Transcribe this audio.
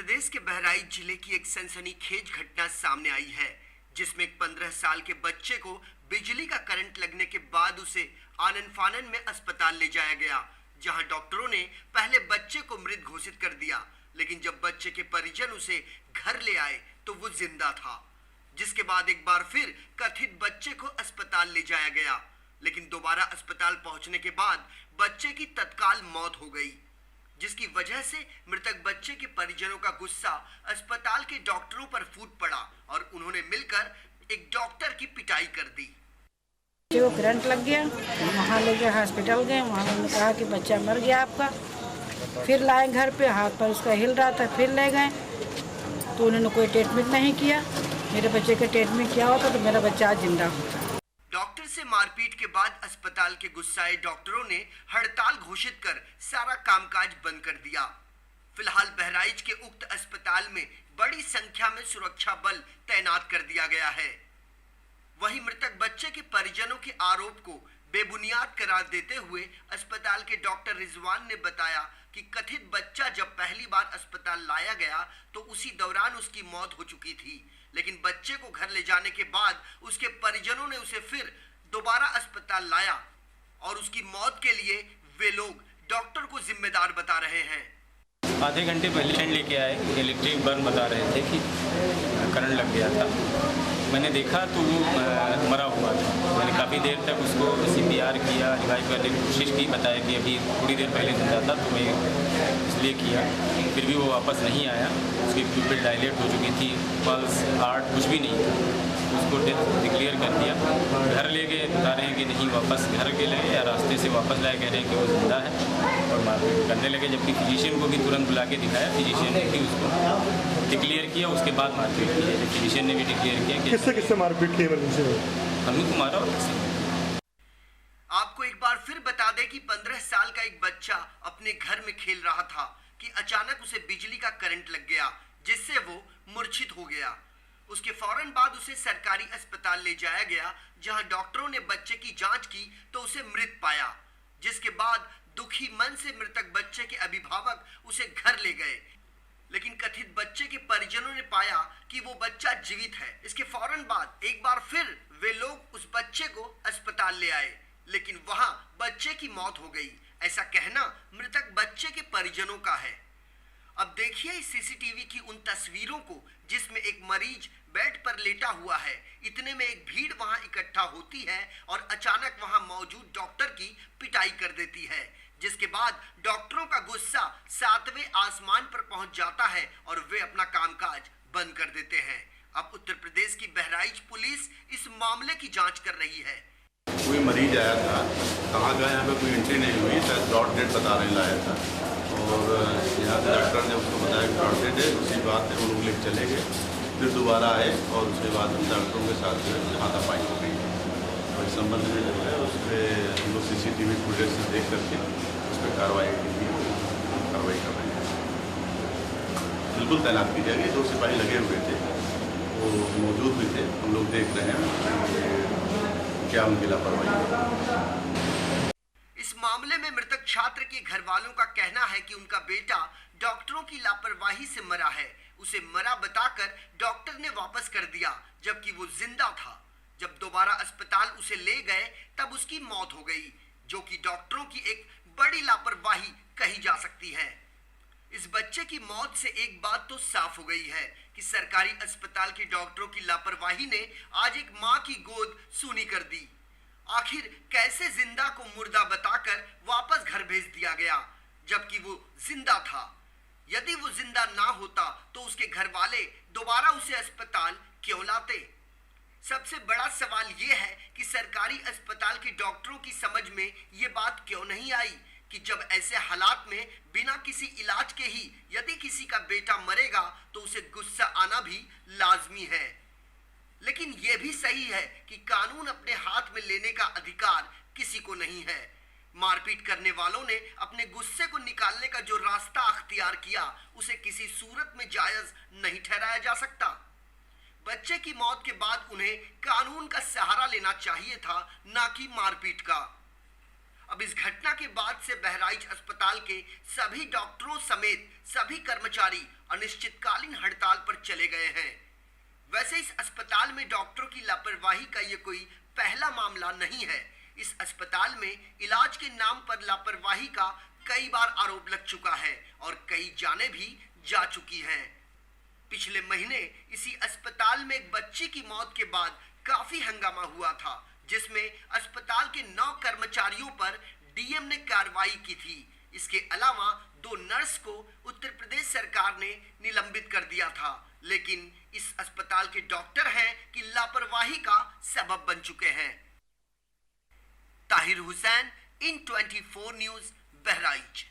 प्रदेश के बहराइच जिले की एक सनसनीखेज घटना सामने आई है, जिसमें एक 15 साल के बच्चे को बिजली का करंट लगने के बाद उसे आनन फानन में अस्पताल ले जाया गया, जहां डॉक्टरों ने पहले बच्चे को मृत घोषित कर दिया, लेकिन जब बच्चे के परिजन उसे घर ले आए तो वो जिंदा था। जिसके बाद एक बार फिर कथित बच्चे को अस्पताल ले जाया गया, लेकिन दोबारा अस्पताल पहुंचने के बाद बच्चे की तत्काल मौत हो गई, जिसकी वजह से मृतक बच्चे के परिजनों का गुस्सा अस्पताल के डॉक्टरों पर फूट पड़ा और उन्होंने मिलकर एक डॉक्टर की पिटाई कर दी। वो करंट लग गया, वहाँ लेके हॉस्पिटल गए। वहाँ उन्होंने कहा कि बच्चा मर गया आपका। फिर लाए घर पे, हाथ पर उसका हिल रहा था, फिर ले गए तो उन्होंने कोई ट्रीटमेंट नहीं किया। मेरे बच्चे का ट्रीटमेंट किया होता तो मेरा बच्चा आज जिंदा होता। डॉक्टर से मारपीट के बाद अस्पताल के गुस्साए डॉक्टरों ने हड़ताल घोषित कर सारा कामकाज बंद कर दिया। फिलहाल बहराइच के उक्त अस्पताल में बड़ी संख्या में सुरक्षा बल तैनात कर दिया गया है। वहीं मृतक बच्चे के परिजनों के आरोप को बेबुनियाद करार देते हुए अस्पताल के डॉक्टर रिजवान ने बताया कि कथित बच्चा जब पहली बार अस्पताल लाया गया तो उसी दौरान उसकी मौत हो चुकी थी, लेकिन बच्चे को घर ले जाने के बाद उसके परिजनों ने उसे फिर दोबारा अस्पताल लाया और उसकी मौत के लिए वे लोग डॉक्टर को जिम्मेदार बता रहे हैं। आधे घंटे पहले पेशेंट लेके आए, इलेक्ट्रिक बर्न बता रहे थे कि करंट लग गया था। मैंने देखा तो वो मरा हुआ था। मैंने काफ़ी देर तक उसको CPR किया, रिवाइव करने की कोशिश की, बताया कि अभी थोड़ी देर पहले जिंदा था तो मैं इसलिए किया, फिर भी वो वापस नहीं आया। उसकी प्यूपिल डायलेट हो चुकी थी, पल्स हार्ट कुछ भी नहीं था। उसको डेथ डिक्लेयर कर दिया। घर ले गए, बता रहे हैं कि नहीं वापस घर के लगे या रास्ते से वापस लाए, कह रहे हैं कि वो जिंदा है और मारपीट करने लगे। जबकि फिजिशियन को भी तुरंत बुला के दिखाया, फिजिशियन ने भी उसको डिक्लेयर किया, उसके बाद मारपीट की है। फिजिशियन ने भी डिक्लेयर किया कि किससे मारपीट की इमरजेंसी में? हमें को मारा और किसी। आपको एक बार फिर बता दें कि 15 साल का एक बच्चा अपने घर में खेल रहा था कि अचानक उसे बिजली का करंट लग गया, जिससे वो मूर्छित हो गया। उसके फौरन बाद उसे सरकारी अस्पताल ले जाया गया, जहां डॉक्टरों ने बच्चे की जांच की तो उसे मृत पाया। जिसके बाद दुखी मन से मृतक बच्चे के अभिभावक उसे घर ले गए, लेकिन कथित बच्चे के परिजनों ने पाया कि वो बच्चा जीवित है। इसके फौरन बाद एक बार फिर वे लोग उस बच्चे को अस्पताल ले आए, लेकिन वहां बच्चे की मौत हो गई। ऐसा कहना मृतक बच्चे के परिजनों का है। अब देखिए इस CCTV की उन तस्वीरों को, जिसमें एक मरीज बेड पर लेटा हुआ है। इतने में एक भीड़ वहां इकट्ठा होती है और अचानक वहां मौजूद डॉक्टर की पिटाई कर देती है, जिसके बाद डॉक्टरों का गुस्सा 7वें आसमान पर पहुंच जाता है और वे अपना कामकाज बंद कर देते हैं। अब उत्तर प्रदेश की बहराइच पुलिस इस मामले की जांच कर रही है। कोई मरीज आया था, कहाँ का यहाँ पे कोई एंट्री नहीं हुई, शायद ब्रॉड डेड बता रहे लाया था और यहाँ के डॉक्टर ने उसको बताया कि ब्रॉड डेड है। उसी बात पे वो लोग लेकर चले गए, फिर दोबारा आए और उसके बाद हम डॉक्टरों के साथ जो है हाथापाई हो गई और इस संबंध में जो है उस पर हम लोग CCTV फुटेज से देख करके उस पर कार्रवाई कर रहे हैं। बिल्कुल तैनात की जाएगी। 2 सिपाही लगे हुए थे, वो मौजूद भी थे, हम लोग देख रहे हैं क्या उनकी लापरवाही। इस मामले में मृतक छात्र के घर वालों का कहना है कि उनका बेटा डॉक्टरों की लापरवाही से मरा है। उसे मरा बताकर डॉक्टर ने वापस कर दिया, जबकि वो जिंदा था। जब दोबारा अस्पताल उसे ले गए तब उसकी मौत हो गई, जो कि डॉक्टरों की एक बड़ी लापरवाही कही जा सकती है। इस बच्चे की मौत से एक बात तो साफ हो गई है कि सरकारी अस्पताल के डॉक्टरों की लापरवाही ने आज एक मां की गोद सूनी कर दी। आखिर कैसे जिंदा को मुर्दा बताकर वापस घर भेज दिया गया, जबकि वो जिंदा था? यदि वो जिंदा ना होता तो उसके घर वाले दोबारा उसे अस्पताल क्यों लाते? सबसे बड़ा सवाल ये है कि सरकारी अस्पताल के डॉक्टरों की समझ में ये बात क्यों नहीं आई कि जब ऐसे हालात में बिना किसी इलाज के ही यदि किसी का बेटा मरेगा तो उसे गुस्सा आना भी लाजमी है। लेकिन यह भी सही है कि कानून अपने हाथ में लेने का अधिकार किसी को नहीं है। मारपीट करने वालों ने अपने गुस्से को निकालने का जो रास्ता अख्तियार किया, उसे किसी सूरत में जायज नहीं ठहराया जा सकता। बच्चे की मौत के बाद उन्हें कानून का सहारा लेना चाहिए था, ना कि मारपीट का। अब इस घटना के बाद से बहराइच अस्पताल के सभी डॉक्टरों समेत सभी कर्मचारी अनिश्चितकालीन हड़ताल पर चले गए हैं। वैसे इस अस्पताल में डॉक्टरों की लापरवाही का ये कोई पहला मामला नहीं है। इस अस्पताल में इलाज के नाम पर लापरवाही का कई बार आरोप लग चुका है और कई जानें भी जा चुकी हैं। पिछले महीने इसी अस्पताल में एक बच्ची की मौत के बाद काफी हंगामा हुआ था, जिसमें अस्पताल के 9 कर्मचारियों पर डीएम ने कार्रवाई की थी। इसके अलावा 2 नर्स को उत्तर प्रदेश सरकार ने निलंबित कर दिया था, लेकिन इस अस्पताल के डॉक्टर हैं कि लापरवाही का सबब बन चुके हैं। ताहिर हुसैन, इन 24 न्यूज़, बहराइच।